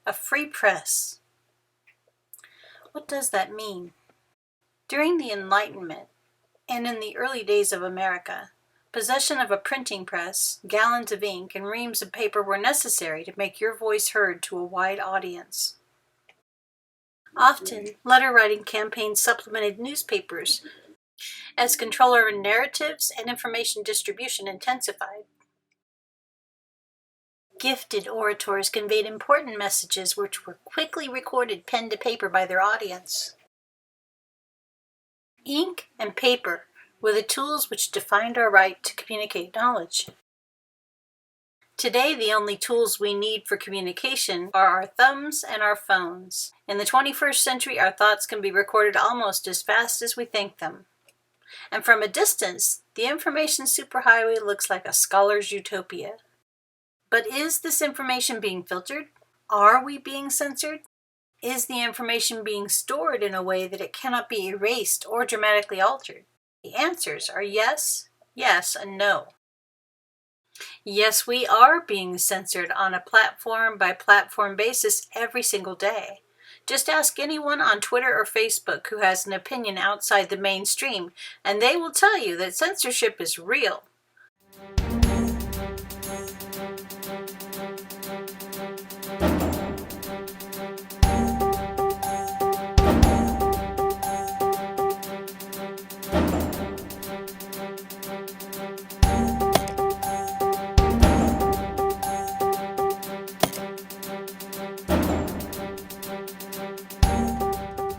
A free press. What does that mean? During the Enlightenment, and in the early days of America, possession of a printing press, gallons of ink, and reams of paper were necessary to make your voice heard to a wide audience. Often, letter-writing campaigns supplemented newspapers as control over narratives and information distribution intensified. Gifted orators conveyed important messages which were quickly recorded pen to paper by their audience. Ink and paper were the tools which defined our right to communicate knowledge. Today, the only tools we need for communication are our thumbs and our phones. In the 21st century, our thoughts can be recorded almost as fast as we think them. And from a distance, the information superhighway looks like a scholar's utopia. But is this information being filtered? Are we being censored? Is the information being stored in a way that it cannot be erased or dramatically altered? The answers are yes, yes, and no. Yes, we are being censored on a platform-by-platform basis every single day. Just ask anyone on Twitter or Facebook who has an opinion outside the mainstream, and they will tell you that censorship is real.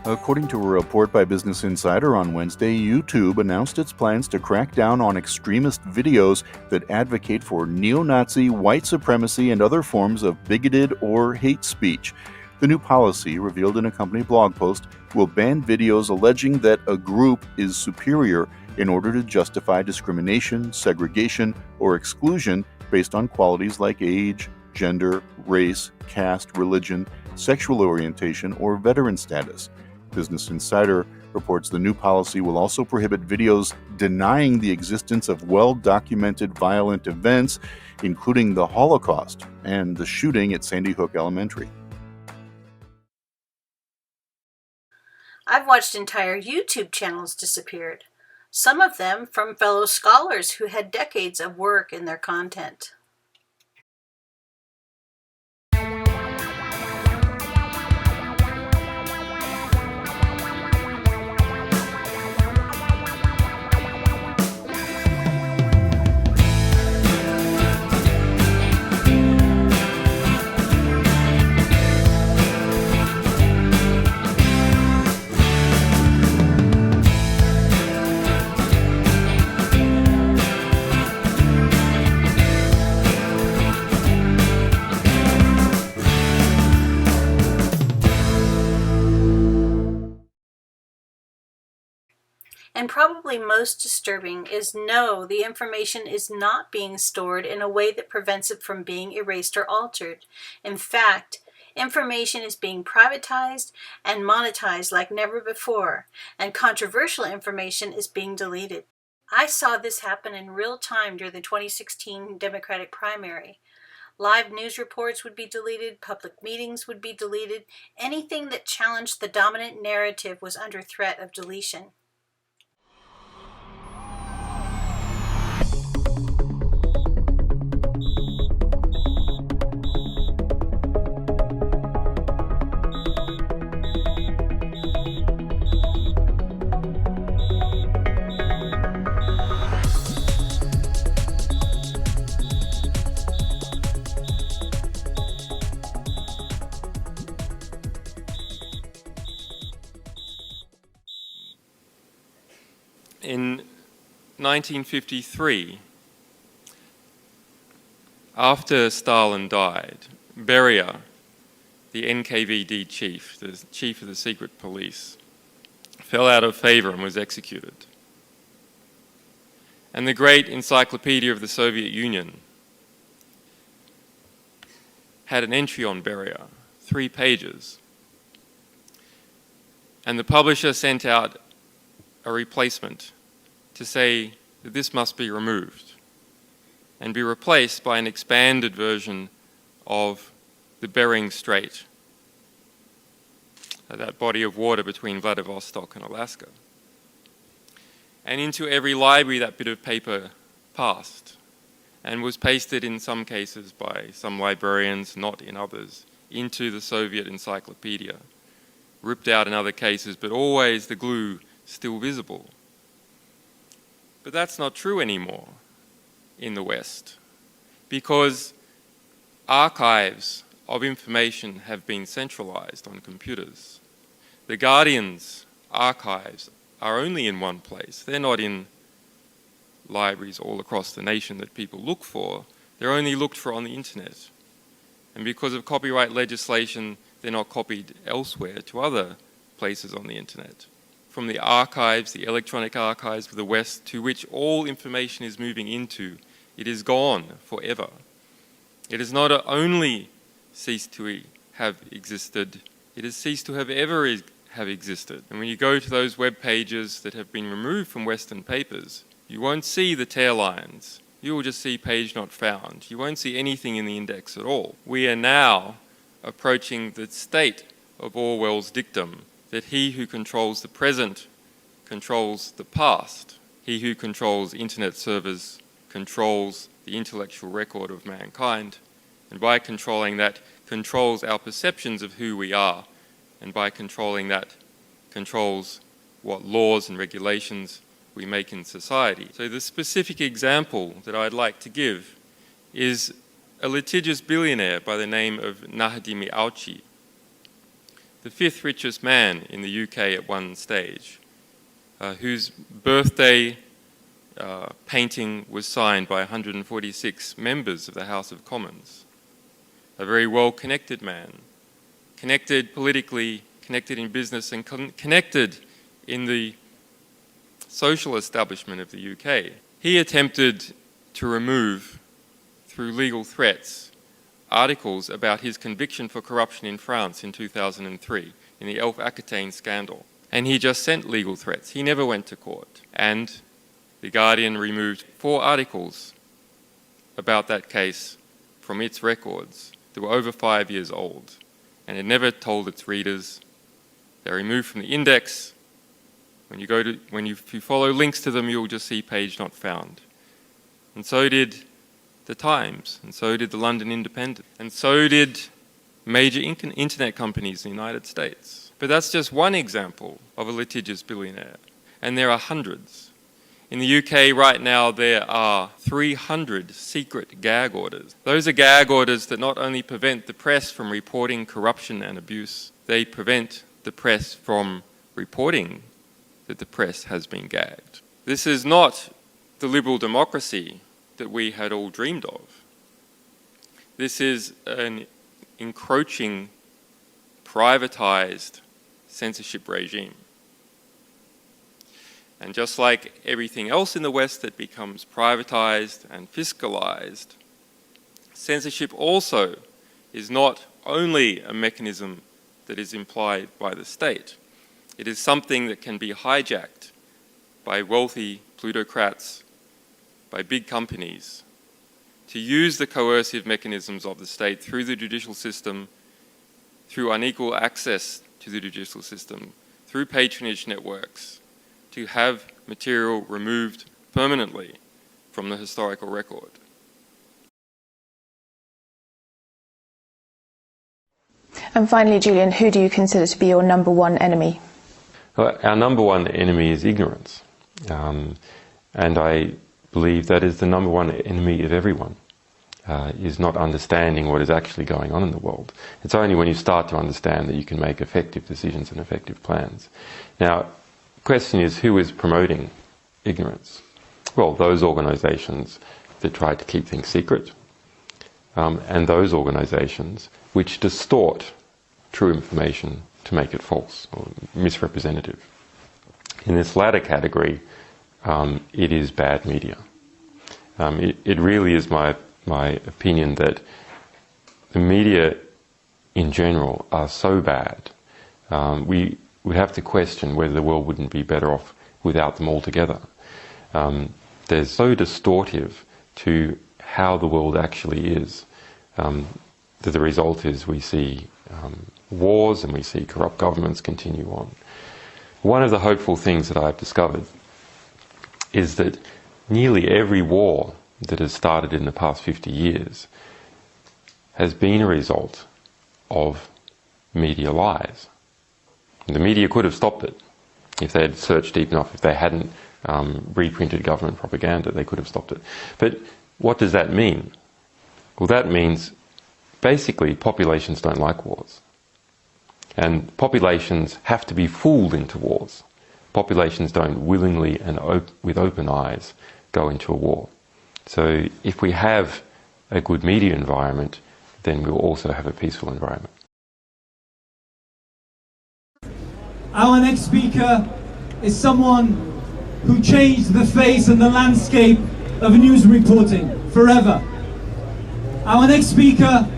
According to a report by Business Insider on Wednesday, YouTube announced its plans to crack down on extremist videos that advocate for neo-Nazi, white supremacy, and other forms of bigoted or hate speech. The new policy, revealed in a company blog post, will ban videos alleging that a group is superior in order to justify discrimination, segregation, or exclusion based on qualities like age, gender, race, caste, religion, sexual orientation, or veteran status. Business Insider reports the new policy will also prohibit videos denying the existence of well-documented violent events, including the Holocaust and the shooting at Sandy Hook Elementary. I've watched entire YouTube channels disappeared, some of them from fellow scholars who had decades of work in their content. And probably most disturbing is no, the information is not being stored in a way that prevents it from being erased or altered. In fact, information is being privatized and monetized like never before, and controversial information is being deleted. I saw this happen in real time during the 2016 Democratic primary. Live news reports would be deleted, public meetings would be deleted, anything that challenged the dominant narrative was under threat of deletion. In 1953, after Stalin died, Beria, the NKVD chief, the chief of the secret police, fell out of favor and was executed. And the great Encyclopedia of the Soviet Union had an entry on Beria, 3 pages. And the publisher sent out a replacement to say that this must be removed and be replaced by an expanded version of the Bering Strait that body of water between Vladivostok and Alaska. And into every library that bit of paper passed, and was pasted in some cases by some librarians, not in others, into the Soviet encyclopedia, ripped out in other cases, but always the glue still visible. But that's not true anymore in the West, because archives of information have been centralized on computers. The Guardian's archives are only in one place. They're not in libraries all across the nation that people look for. They're only looked for on the internet. And because of copyright legislation, they're not copied elsewhere to other places on the internet. From the archives, the electronic archives of the West, to which all information is moving into, it is gone forever. It has not only ceased to have existed, it has ceased to have ever have existed. And when you go to those web pages that have been removed from Western papers, you won't see the tail lines. You will just see page not found. You won't see anything in the index at all. We are now approaching the state of Orwell's dictum that he who controls the present controls the past. He who controls internet servers controls the intellectual record of mankind, and by controlling that, controls our perceptions of who we are, and by controlling that, controls what laws and regulations we make in society. So the specific example that I'd like to give is a litigious billionaire by the name of Nahdimi Auchi, the fifth richest man in the UK at one stage, whose birthday painting was signed by 146 members of the House of Commons. A very well-connected man, connected politically, connected in business, and connected in the social establishment of the UK. He attempted to remove, through legal threats, articles about his conviction for corruption in France in 2003 in the Elf Aquitaine scandal. And he just sent legal threats. He never went to court. And The Guardian removed 4 articles about that case from its records that were over 5 years old, and it never told its readers. They're removed from the index. If you follow links to them, you'll just see page not found. And so did the Times, and so did the London Independent, and so did major internet companies in the United States. But that's just one example of a litigious billionaire, and there are hundreds. In the UK right now, there are 300 secret gag orders. Those are gag orders that not only prevent the press from reporting corruption and abuse, they prevent the press from reporting that the press has been gagged. This is not the liberal democracy that we had all dreamed of. This is an encroaching, privatized censorship regime. And just like everything else in the West that becomes privatized and fiscalized, censorship also is not only a mechanism that is implied by the state. It is something that can be hijacked by wealthy plutocrats, by big companies, to use the coercive mechanisms of the state through the judicial system, through unequal access to the judicial system, through patronage networks, to have material removed permanently from the historical record. And finally, Julian, who do you consider to be your number one enemy? Well, our number one enemy is ignorance. And I believe that is the number one enemy of everyone, is not understanding what is actually going on in the world. It's only when you start to understand that you can make effective decisions and effective plans. Now, the question is, who is promoting ignorance? Well, those organizations that try to keep things secret, and those organizations which distort true information to make it false or misrepresentative. In this latter category, it is bad media. It really is my opinion that the media in general are so bad, we would have to question whether the world wouldn't be better off without them altogether. They're so distortive to how the world actually is, that the result is we see wars and we see corrupt governments continue on. One of the hopeful things that I've discovered is that nearly every war that has started in the past 50 years has been a result of media lies. The media could have stopped it if they had searched deep enough, if they hadn't reprinted government propaganda, they could have stopped it. But what does that mean? Well, that means basically populations don't like wars. And populations have to be fooled into wars. Populations don't willingly and with open eyes go into a war. So if we have a good media environment, then we'll also have a peaceful environment. Our next speaker is someone who changed the face and the landscape of news reporting forever. Our next speaker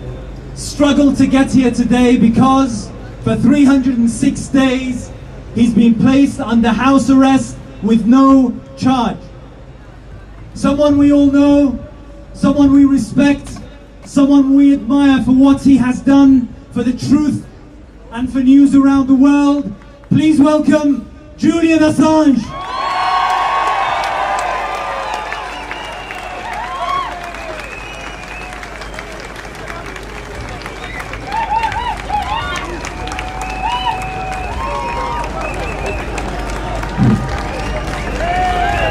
struggled to get here today because for 306 days he's been placed under house arrest with no charge. Someone we all know, someone we respect, someone we admire for what he has done for the truth and for news around the world. Please welcome Julian Assange.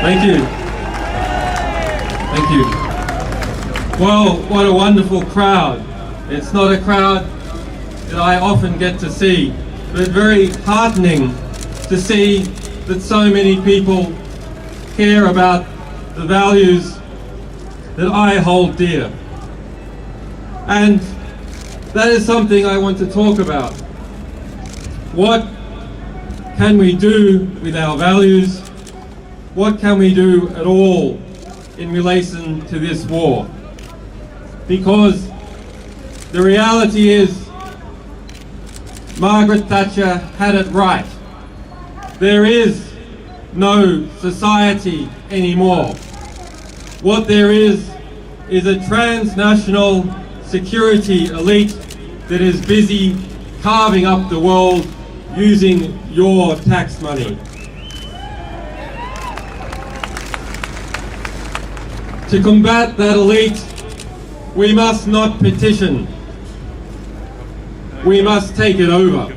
Thank you. Thank you. Well, what a wonderful crowd. It's not a crowd that I often get to see, but very heartening to see that so many people care about the values that I hold dear. And that is something I want to talk about. What can we do with our values? What can we do at all in relation to this war? Because the reality is Margaret Thatcher had it right. There is no society anymore. What there is a transnational security elite that is busy carving up the world using your tax money. To combat that elite, we must not petition. We must take it over.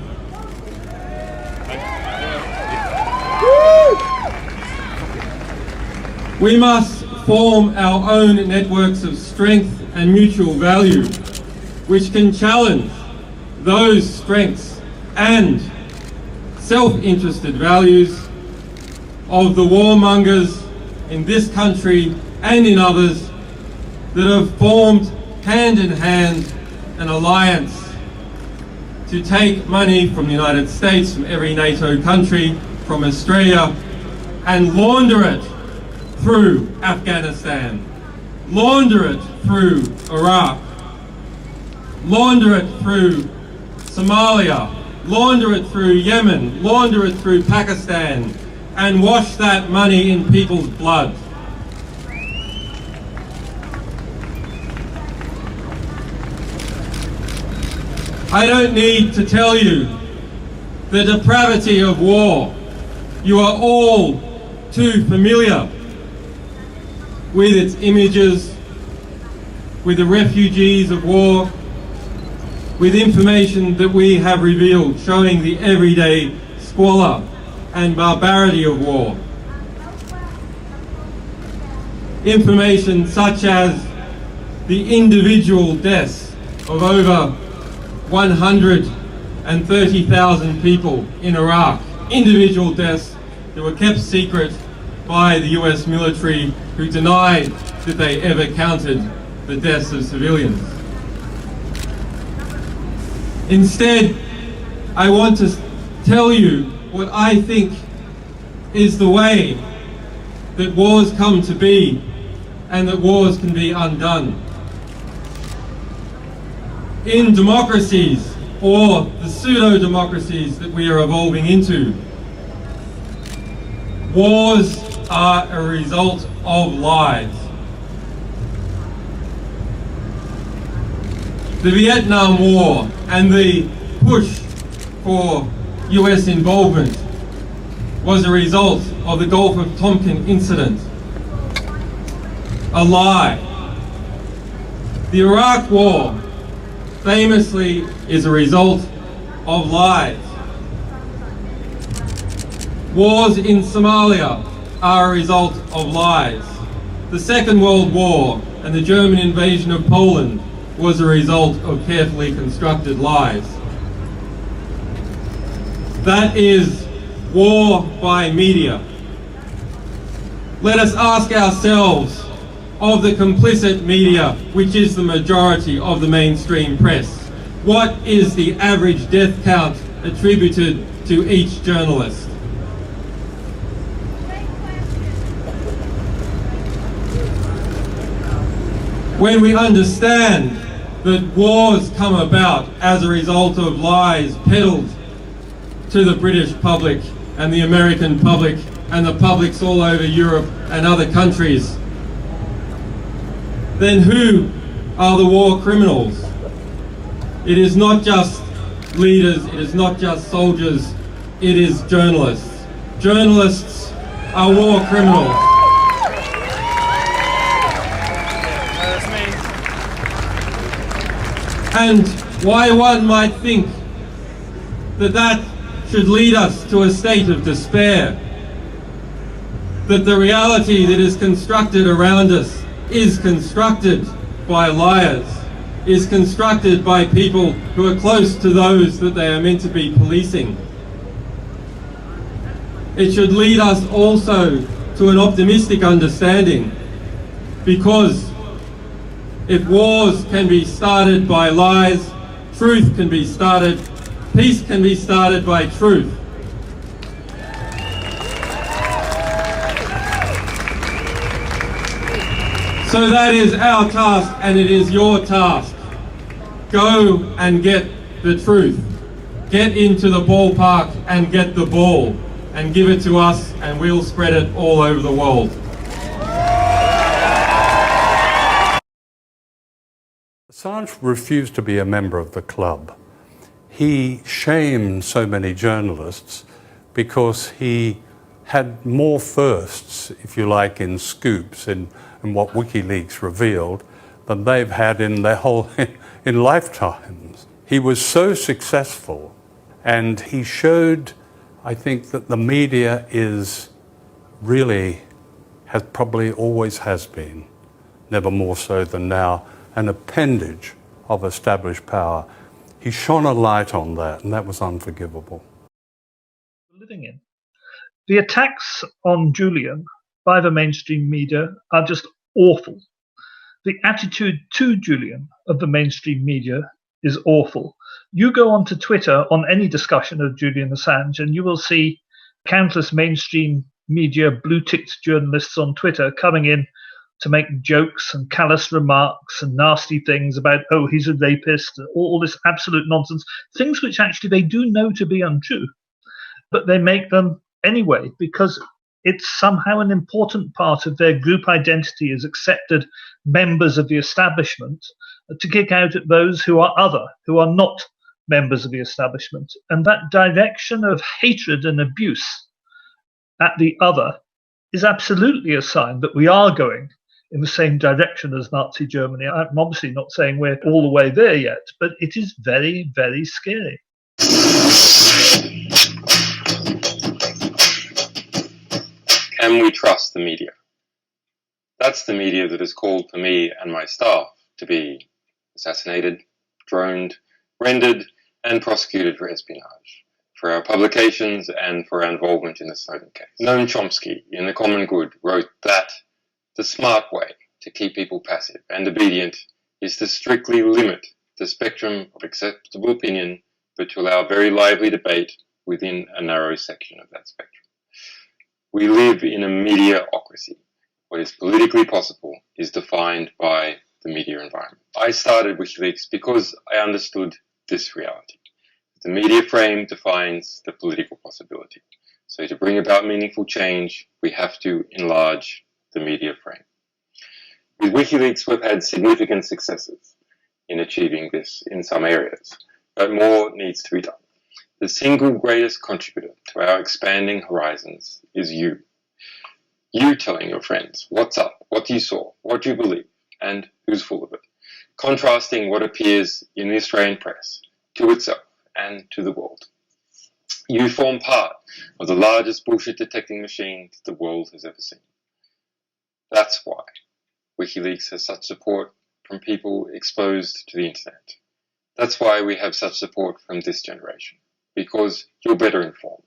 We must form our own networks of strength and mutual value, which can challenge those strengths and self-interested values of the warmongers in this country and in others that have formed hand in hand an alliance to take money from the United States, from every NATO country, from Australia, and launder it through Afghanistan, launder it through Iraq, launder it through Somalia, launder it through Yemen, launder it through Pakistan, and wash that money in people's blood. I don't need to tell you the depravity of war. You are all too familiar with its images, with the refugees of war, with information that we have revealed showing the everyday squalor and barbarity of war. Information such as the individual deaths of over 130,000 people in Iraq, individual deaths that were kept secret by the US military, who denied that they ever counted the deaths of civilians. Instead, I want to tell you what I think is the way that wars come to be and that wars can be undone. In democracies, or the pseudo-democracies that we are evolving into, wars are a result of lies. The Vietnam War and the push for US involvement was a result of the Gulf of Tonkin incident. A lie. The Iraq War famously is a result of lies. Wars in Somalia are a result of lies. The Second World War and the German invasion of Poland was a result of carefully constructed lies. That is war by media. Let us ask ourselves, of the complicit media, which is the majority of the mainstream press, what is the average death count attributed to each journalist? When we understand that wars come about as a result of lies peddled to the British public and the American public and the publics all over Europe and other countries, then who are the war criminals? It is not just leaders, it is not just soldiers, it is journalists. Journalists are war criminals. And why one might think that that should lead us to a state of despair, that the reality that is constructed around us is constructed by liars, is constructed by people who are close to those that they are meant to be policing. It should lead us also to an optimistic understanding, because if wars can be started by lies, truth can be started, peace can be started by truth. So that is our task, and it is your task. Go and get the truth. Get into the ballpark and get the ball, and give it to us, and we'll spread it all over the world. Assange refused to be a member of the club. He shamed so many journalists because he had more firsts, if you like, in scoops, in what WikiLeaks revealed, than they've had in their whole in lifetimes. He was so successful, and he showed, I think, that the media is really, probably always has been, never more so than now, an appendage of established power. He shone a light on that, and that was unforgivable. Living in. The attacks on Julian by the mainstream media are just awful. The attitude to Julian of the mainstream media is awful. You go onto Twitter on any discussion of Julian Assange, and you will see countless mainstream media blue-ticked journalists on Twitter coming in to make jokes and callous remarks and nasty things about, oh, he's a rapist, all this absolute nonsense, things which actually they do know to be untrue, but they make them anyway because it's somehow an important part of their group identity as accepted members of the establishment to kick out at those who are other, who are not members of the establishment. And that direction of hatred and abuse at the other is absolutely a sign that we are going in the same direction as Nazi Germany. I'm obviously not saying we're all the way there yet, but it is very, very scary. Can we trust the media? That's the media that has called for me and my staff to be assassinated, droned, rendered, and prosecuted for espionage, for our publications and for our involvement in the Snowden case. Noam Chomsky, in The Common Good, wrote that the smart way to keep people passive and obedient is to strictly limit the spectrum of acceptable opinion, but to allow very lively debate within a narrow section of that spectrum. We live in a mediaocracy. What is politically possible is defined by the media environment. I started WikiLeaks because I understood this reality. The media frame defines the political possibility. So to bring about meaningful change, we have to enlarge the media frame. With WikiLeaks, we've had significant successes in achieving this in some areas. But more needs to be done. The single greatest contributor to our expanding horizons is you. You telling your friends what's up, what you saw, what you believe, and who's full of it. Contrasting what appears in the Australian press to itself and to the world. You form part of the largest bullshit detecting machine the world has ever seen. That's why WikiLeaks has such support from people exposed to the internet. That's why we have such support from this generation, because you're better informed.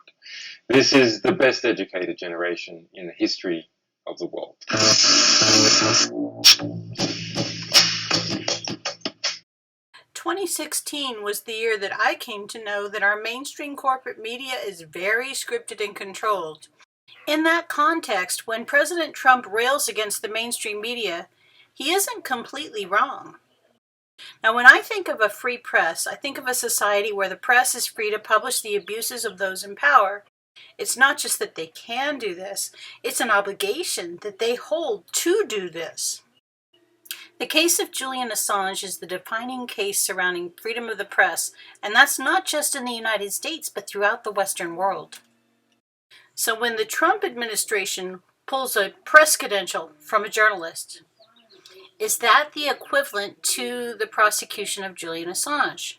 This is the best educated generation in the history of the world. 2016 was the year that I came to know that our mainstream corporate media is very scripted and controlled. In that context, when President Trump rails against the mainstream media, he isn't completely wrong. Now, when I think of a free press, I think of a society where the press is free to publish the abuses of those in power. It's not just that they can do this, it's an obligation that they hold to do this. The case of Julian Assange is the defining case surrounding freedom of the press, and that's not just in the United States, but throughout the Western world. So when the Trump administration pulls a press credential from a journalist, is that the equivalent to the prosecution of Julian Assange?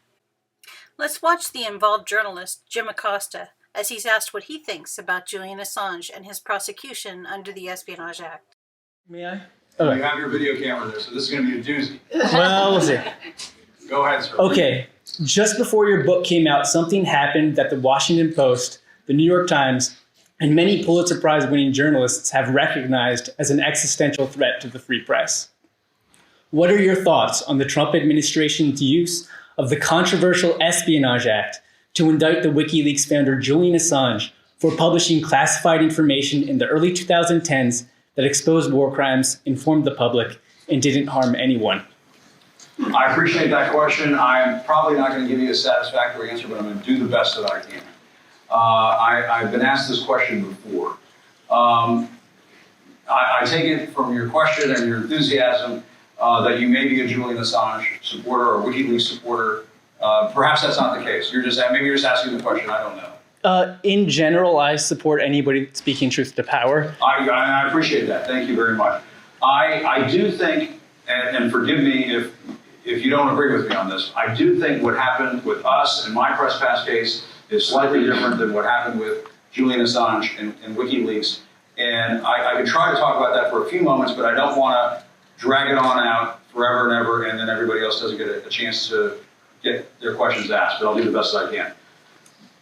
Let's watch the involved journalist, Jim Acosta, as he's asked what he thinks about Julian Assange and his prosecution under the Espionage Act. May I? Okay. You have your video camera there, so this is going to be a doozy. Well, we'll see. Go ahead, sir. Okay. Just before your book came out, something happened that the Washington Post, the New York Times, and many Pulitzer Prize-winning journalists have recognized as an existential threat to the free press. What are your thoughts on the Trump administration's use of the controversial Espionage Act to indict the WikiLeaks founder Julian Assange for publishing classified information in the early 2010s that exposed war crimes, informed the public, and didn't harm anyone? I appreciate that question. I'm probably not going to give you a satisfactory answer, but I'm going to do the best that I can. I've been asked this question before. I take it from your question and your enthusiasm that you may be a Julian Assange supporter or WikiLeaks supporter. Perhaps that's not the case. Maybe you're just asking the question. I don't know. In general, I support anybody speaking truth to power. I appreciate that. Thank you very much. I do think, and forgive me if you don't agree with me on this, I do think what happened with us in my press pass case is slightly different than what happened with Julian Assange and WikiLeaks. And I could try to talk about that for a few moments, but I don't want to drag it on out forever and ever, and then everybody else doesn't get a chance to get their questions asked, but I'll do the best I can.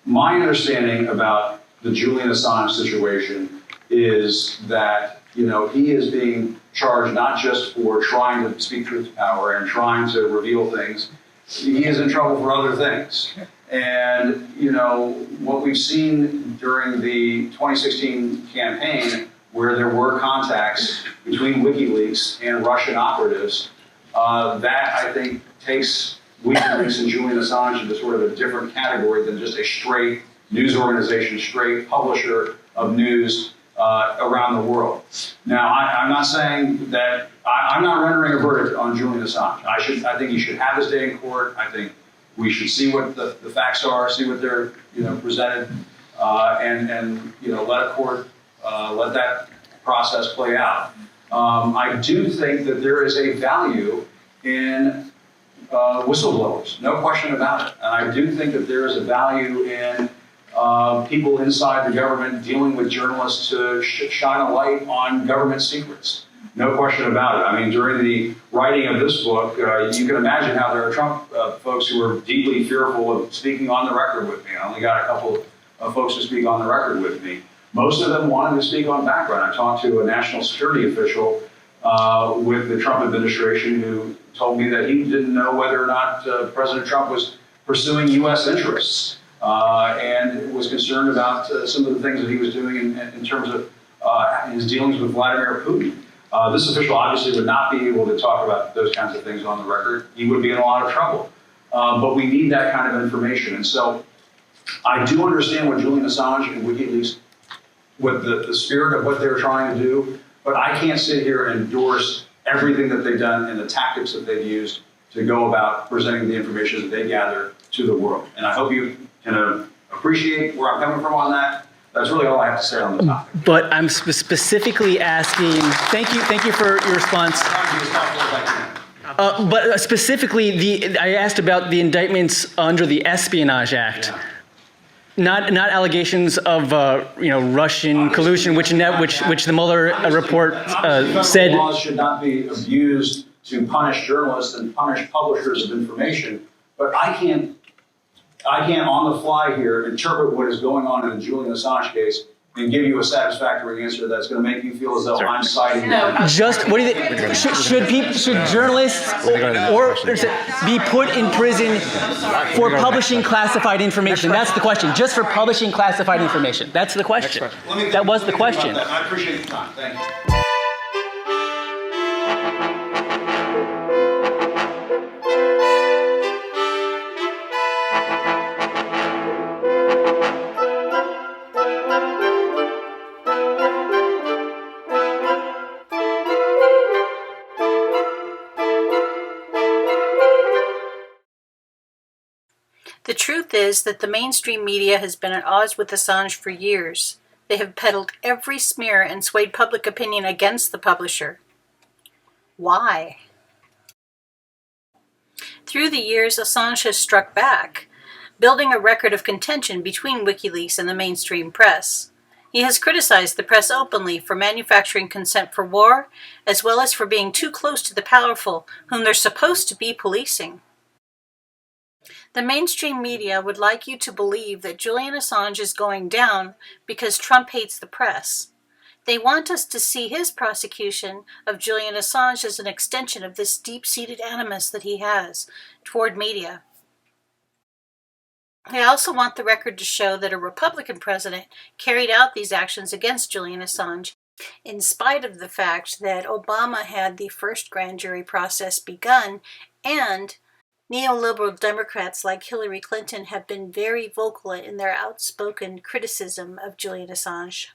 My understanding about the Julian Assange situation is that, he is being charged not just for trying to speak truth to power and trying to reveal things, he is in trouble for other things. And, what we've seen during the 2016 campaign, where there were contacts between WikiLeaks and Russian operatives, that I think takes WikiLeaks and Julian Assange into sort of a different category than just a straight news organization, straight publisher of news around the world. Now, I'm not saying that, I'm not rendering a verdict on Julian Assange. I think he should have his day in court. I think we should see what the facts are, see what they're presented, and let a court let that process play out. I do think that there is a value in whistleblowers, no question about it. And I do think that there is a value in people inside the government dealing with journalists to shine a light on government secrets. No question about it. I mean, during the writing of this book, you can imagine how there are Trump folks who are deeply fearful of speaking on the record with me. I only got a couple of folks to speak on the record with me. Most of them wanted to speak on background. I talked to a national security official with the Trump administration who told me that he didn't know whether or not President Trump was pursuing U.S. interests and was concerned about some of the things that he was doing in terms of his dealings with Vladimir Putin. This official obviously would not be able to talk about those kinds of things on the record. He would be in a lot of trouble. But we need that kind of information. And so I do understand what Julian Assange and WikiLeaks, what the spirit of what they're trying to do, but I can't sit here and endorse everything that they've done and the tactics that they've used to go about presenting the information that they gather to the world. And I hope you can appreciate where I'm coming from on that. That's really all I have to say on the topic. But I'm specifically asking, thank you for your response. But specifically, I asked about the indictments under the Espionage Act. Yeah. Not allegations of Russian collusion, which the Mueller report said. Laws should not be abused to punish journalists and punish publishers of information, but I can't on the fly here interpret what is going on in the Julian Assange case and give you a satisfactory answer that's going to make you feel as though I'm citing. Just what do you think? Should journalists or be put in prison for publishing classified information? That's the question. Just for publishing classified information. That's the question. That was the question. I appreciate the time. Thank you. The truth is that the mainstream media has been at odds with Assange for years. They have peddled every smear and swayed public opinion against the publisher. Why? Through the years, Assange has struck back, building a record of contention between WikiLeaks and the mainstream press. He has criticized the press openly for manufacturing consent for war, as well as for being too close to the powerful, whom they're supposed to be policing. The mainstream media would like you to believe that Julian Assange is going down because Trump hates the press. They want us to see his prosecution of Julian Assange as an extension of this deep-seated animus that he has toward media. They also want the record to show that a Republican president carried out these actions against Julian Assange, in spite of the fact that Obama had the first grand jury process begun, and neoliberal Democrats like Hillary Clinton have been very vocal in their outspoken criticism of Julian Assange.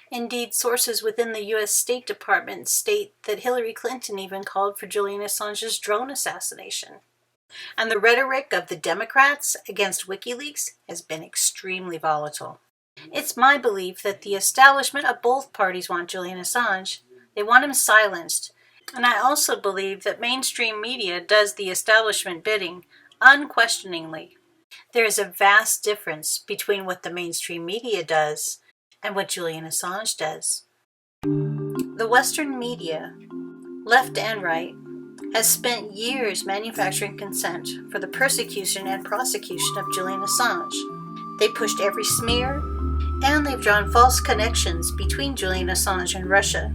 Indeed, sources within the U.S. State Department state that Hillary Clinton even called for Julian Assange's drone assassination. And the rhetoric of the Democrats against WikiLeaks has been extremely volatile. It's my belief that the establishment of both parties want Julian Assange. They want him silenced. And I also believe that mainstream media does the establishment bidding, unquestioningly. There is a vast difference between what the mainstream media does and what Julian Assange does. The Western media, left and right, has spent years manufacturing consent for the persecution and prosecution of Julian Assange. They pushed every smear, and they've drawn false connections between Julian Assange and Russia.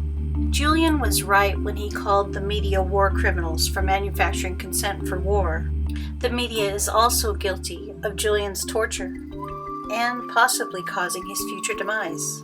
Julian was right when he called the media war criminals for manufacturing consent for war. The media is also guilty of Julian's torture and possibly causing his future demise.